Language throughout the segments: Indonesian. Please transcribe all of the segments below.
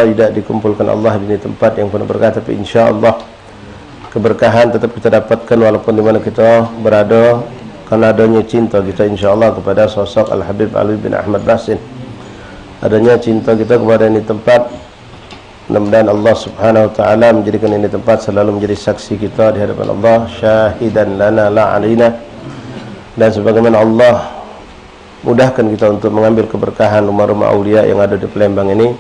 kita tidak dikumpulkan Allah di tempat yang penuh berkah, tapi insya-Allah keberkahan tetap kita dapatkan walaupun di mana kita berada, karena adanya cinta kita insya-Allah kepada sosok Al-Habib Alwi bin Ahmad Basin. Adanya cinta kita kepada ini tempat, mudah-mudahan Allah Subhanahu wa taala menjadikan ini tempat selalu menjadi saksi kita di hadapan Allah, syahidan lana la alaina. Dan sebagaimana Allah mudahkan kita untuk mengambil keberkahan rumah-rumah aulia yang ada di Palembang ini,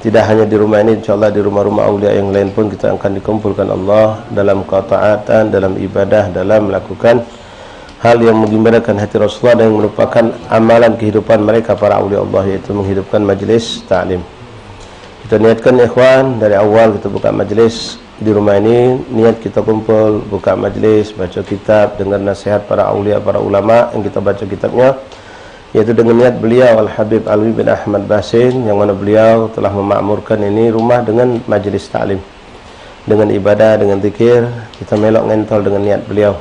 tidak hanya di rumah ini, insyaallah di rumah-rumah aulia yang lain pun kita akan dikumpulkan Allah dalam ketaatan, dalam ibadah, dalam melakukan hal yang menggembirakan hati Rasulullah dan yang merupakan amalan kehidupan mereka para aulia Allah, yaitu menghidupkan majlis ta'lim. Kita niatkan ikhwan dari awal kita buka majlis di rumah ini, niat kita kumpul, buka majlis, baca kitab, dengar nasihat para aulia, para ulama yang kita baca kitabnya, yaitu dengan niat beliau Al-Habib Alwi bin Ahmad Basin, yang mana beliau telah memakmurkan ini rumah dengan majlis ta'lim, dengan ibadah, dengan zikir. Kita melok ngentol dengan niat beliau,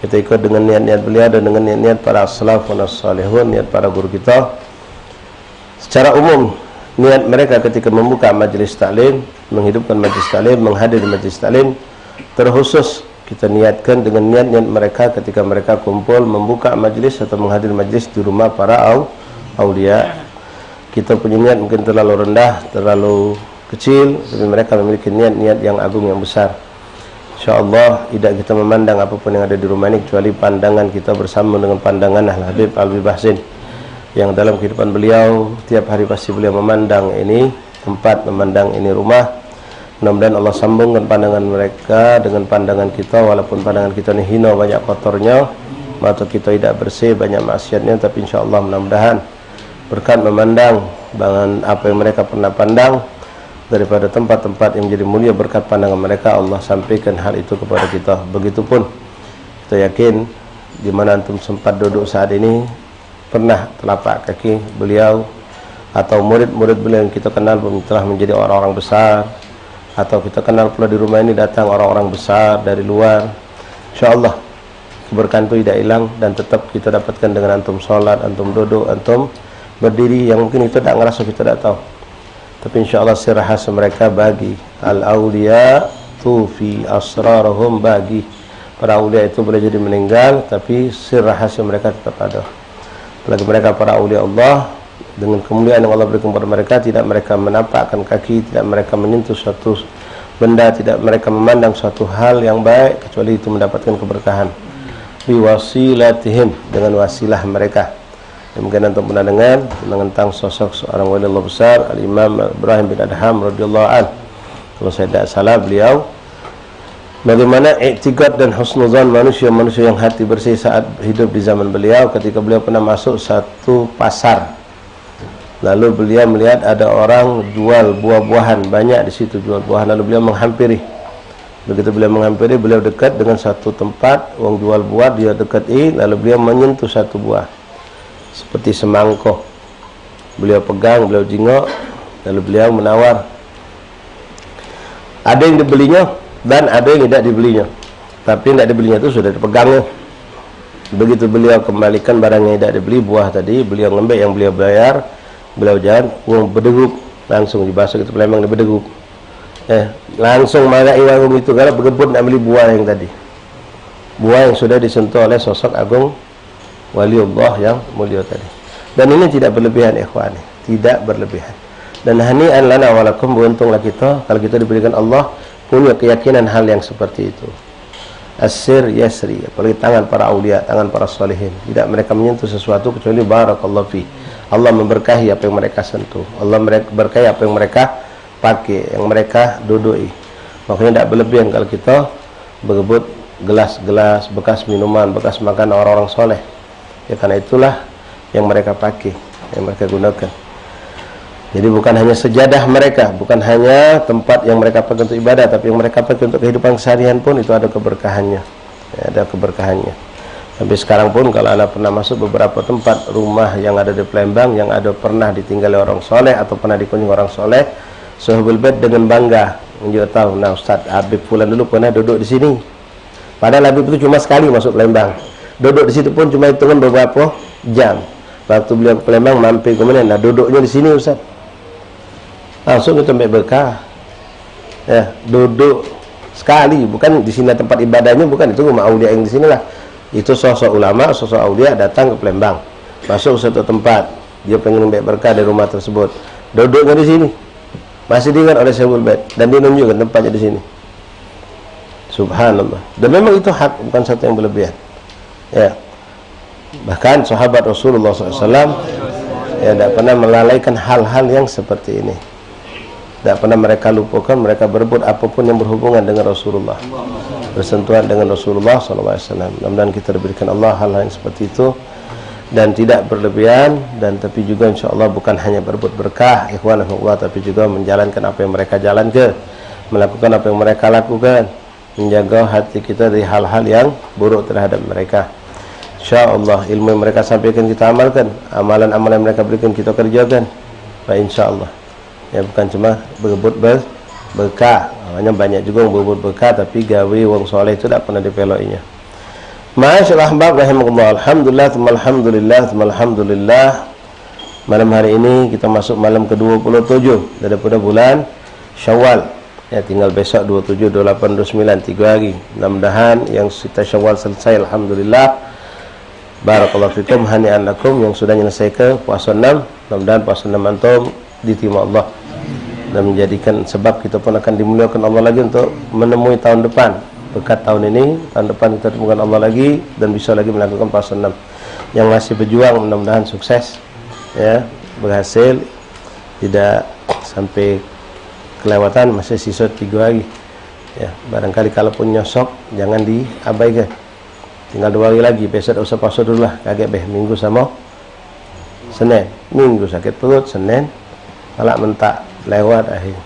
kita ikut dengan niat-niat beliau dan dengan niat-niat para salafun as-salihun, niat para guru kita. Secara umum niat mereka ketika membuka majlis taklim, menghidupkan majlis taklim, menghadiri majlis taklim, terkhusus kita niatkan dengan niat-niat mereka ketika mereka kumpul membuka majlis atau menghadiri majlis di rumah para aulia. Kita punya niat mungkin terlalu rendah, terlalu kecil, tapi mereka memiliki niat-niat yang agung, yang besar. InsyaAllah tidak kita memandang apapun yang ada di rumah ini kecuali pandangan kita bersama dengan pandangan Al-Habib Alwi Basin, yang dalam kehidupan beliau tiap hari pasti beliau memandang ini tempat, memandang ini rumah. Mudah-mudahan Allah sambungkan pandangan mereka dengan pandangan kita, walaupun pandangan kita ini hina, banyak kotornya, mata kita tidak bersih, banyak maksiatnya, tapi insyaAllah mudah-mudahan berkat memandang dengan apa yang mereka pernah pandang daripada tempat-tempat yang menjadi mulia berkat pandangan mereka, Allah sampaikan hal itu kepada kita. Begitupun kita yakin di mana antum sempat duduk saat ini, pernah telapak kaki beliau atau murid-murid beliau yang kita kenal telah menjadi orang-orang besar, atau kita kenal pula di rumah ini datang orang-orang besar dari luar. InsyaAllah keberkahan itu tidak hilang dan tetap kita dapatkan dengan antum sholat, antum duduk, antum berdiri, yang mungkin kita tidak ngerasa, kita tidak tahu, tapi insyaAllah sir rahasia mereka bagi al-awliya tufi asrarahum, bagi para awliya itu boleh jadi meninggal tapi sir rahasia mereka tetap ada. Apalagi mereka para awliya Allah, dengan kemuliaan yang Allah berikan kepada mereka, tidak mereka menampakkan kaki, tidak mereka menyentuh suatu benda, tidak mereka memandang suatu hal yang baik kecuali itu mendapatkan keberkahan biwasilatihim, dengan wasilah mereka. Yang mungkin antum pernah dengar tentang sosok seorang wali Allah besar, Al-Imam Ibrahim bin Adham radhiyallahu anhu. Kalau saya tidak salah, beliau bagaimana i'tiqad dan husnuzan manusia yang hati bersih saat hidup di zaman beliau, ketika beliau pernah masuk satu pasar, lalu beliau melihat ada orang jual buah-buahan, banyak di situ jual buahan, lalu beliau menghampiri. Begitu beliau menghampiri, beliau dekat dengan satu tempat orang jual buah, dia dekati, lalu beliau menyentuh satu buah seperti semangkuk, beliau pegang, beliau jingok, lalu beliau menawar. Ada yang dibelinya dan ada yang tidak dibelinya, tapi yang tidak dibelinya itu sudah dipegangnya. Begitu beliau kembalikan barang yang tidak dibeli, buah tadi, beliau ngambil yang beliau bayar, beliau jalan, berdeguk, langsung dibasuh itu Palembang, berdeguk, langsung marahi warung itu karena berebut nak beli buah yang tadi, buah yang sudah disentuh oleh sosok agung waliullah yang mulia tadi. Dan ini tidak berlebihan ikhwan, tidak berlebihan. Dan hani'an lana walakum, beruntunglah kita kalau kita diberikan Allah punya keyakinan hal yang seperti itu. As-sir yasri, apalagi tangan para aulia, tangan para salihin, tidak mereka menyentuh sesuatu kecuali barakallahu fi, Allah memberkahi apa yang mereka sentuh, Allah berkahi apa yang mereka pakai, yang mereka dudui. Makanya tidak berlebihan kalau kita berebut gelas-gelas bekas minuman, bekas makan orang-orang soleh. Ya karena itulah yang mereka pakai, yang mereka gunakan. Jadi bukan hanya sejadah mereka, bukan hanya tempat yang mereka pakai untuk ibadah, tapi yang mereka pakai untuk kehidupan seharian pun itu ada keberkahannya, ya, ada keberkahannya. Sampai sekarang pun kalau anda pernah masuk beberapa tempat rumah yang ada di Palembang, yang ada pernah ditinggali orang soleh atau pernah dikunjungi orang soleh, Sohibul Bait dengan bangga menjadi tahu, nah Ustaz Habib Fulan dulu pernah duduk di sini. Padahal Habib itu cuma sekali masuk Palembang, duduk di situ pun cuma hitungan beberapa jam. Waktu beliau ke Palembang mampir kemudian, nah duduknya di sini Ustaz. langsung kita ambil berkah. Ya, duduk sekali, bukan di sini tempat ibadahnya, bukan itu rumah aulia yang di sinilah. Itu sosok ulama, sosok aulia datang ke Palembang, masuk ke suatu tempat, dia pengen ambil berkah dari rumah tersebut, duduknya di sini, masih diingat oleh Syaikhul Bait dan dia nunjukkan tempatnya di sini. Subhanallah. Dan memang itu hak, bukan satu yang berlebihan. Ya, bahkan sahabat Rasulullah SAW ya tidak pernah melalaikan hal-hal yang seperti ini. Tidak pernah mereka lupakan, mereka berebut apapun yang berhubungan dengan Rasulullah, bersentuhan dengan Rasulullah SAW. Mudah-mudahan kita diberikan Allah hal-hal yang seperti itu dan tidak berlebihan, dan tapi juga insya Allah bukan hanya berebut berkah ikhwan Allah, tapi juga menjalankan apa yang mereka jalankan, melakukan apa yang mereka lakukan, menjaga hati kita dari hal-hal yang buruk terhadap mereka. InsyaAllah ilmu yang mereka sampaikan kita amalkan, amalan-amalan yang mereka berikan kita kerjakan. Baik, insyaAllah. Ya, bukan cuma berebut berkah. Hanya banyak juga yang berebut berkah, tapi gawe wong soleh itu tidak pernah dipelokinya. Masyaallah ahbab rahimakumullah. Alhamdulillah, alhamdulillah, alhamdulillah. Malam hari ini kita masuk malam ke-27 daripada bulan Syawal. Ya, tinggal besok 27, 28, 29, 3 hari. Mudah-mudahan yang kita Syawal selesai, alhamdulillah. Barakallahu fikum, hani'an lakum yang sudah menyelesaikan puasa 6. Mudah-mudahan puasa 6 antum diterima Allah dan menjadikan sebab kita pun akan dimuliakan Allah lagi untuk menemui tahun depan. Berkat tahun ini, tahun depan kita temukan Allah lagi dan bisa lagi melakukan puasa 6. Yang masih berjuang mudah-mudahan sukses, ya, berhasil, tidak sampai kelewatan, masih sisa 3 hari. Ya, barangkali kalaupun nyosok jangan diabaikan. Tinggal 2 hari lagi, besok usah puasa dulu lah, kaget beh, Minggu sama Senin. Minggu sakit perut, Senin malah mentak, lewat akhir.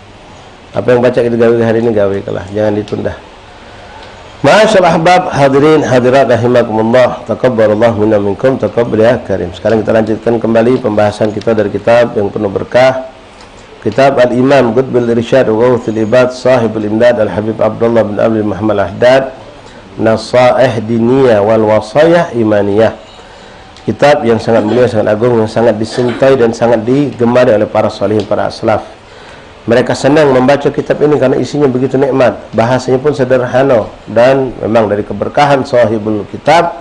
Apa yang baca kita gawe hari ini gawe kalah, jangan ditunda. Masyaallah ahbab, hadirin hadirat rahimakumullah, taqabbalallahu minna minkum, taqabbal ya karim. Sekarang kita lanjutkan kembali pembahasan kita dari kitab yang penuh berkah, kitab Al-Imam Qutbul Irsyad wa Ghawthul Ibad Sahibul Imdad Al-Habib Abdullah bin Abdul Muhammad Al-Ahdad, Nasaih Diniyah wal Wasayah Imaniyah. Kitab yang sangat mulia, sangat agung, yang sangat dicintai dan sangat digemari oleh para salihin, para aslaf. Mereka senang membaca kitab ini karena isinya begitu nikmat, bahasanya pun sederhana, dan memang dari keberkahan sahibul kitab,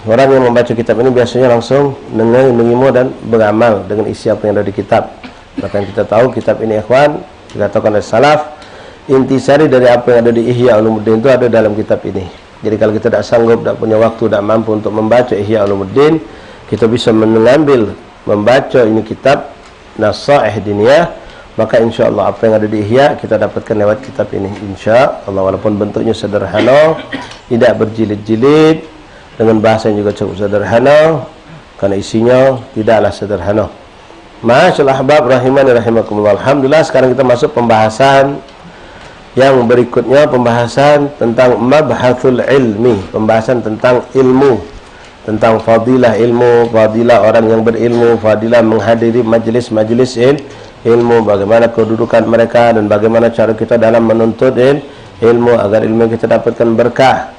orang yang membaca kitab ini biasanya langsung mengimu dan beramal dengan isi apa yang ada di kitab. Bahkan kita tahu kitab ini ikhwan, dikatakan oleh salaf, intisari dari apa yang ada di Ihya Ulumuddin itu ada dalam kitab ini. Jadi kalau kita tidak sanggup, tidak punya waktu, tidak mampu untuk membaca Ihya Ulumuddin, kita bisa mengambil membaca ini kitab Nasaih Diniyah, maka insya Allah apa yang ada di Ihya kita dapatkan lewat kitab ini, insya Allah. Walaupun bentuknya sederhana, tidak berjilid-jilid, dengan bahasa yang juga cukup sederhana, karena isinya tidaklah sederhana. Masyaallah ahbab rahimani rahimakumullah. Alhamdulillah, sekarang kita masuk pembahasan yang berikutnya, pembahasan tentang mabhasul ilmi, pembahasan tentang ilmu, tentang fadilah ilmu, fadilah orang yang berilmu, fadilah menghadiri majlis-majlis ilmu, bagaimana kedudukan mereka dan bagaimana cara kita dalam menuntut ilmu agar ilmu kita dapatkan berkah.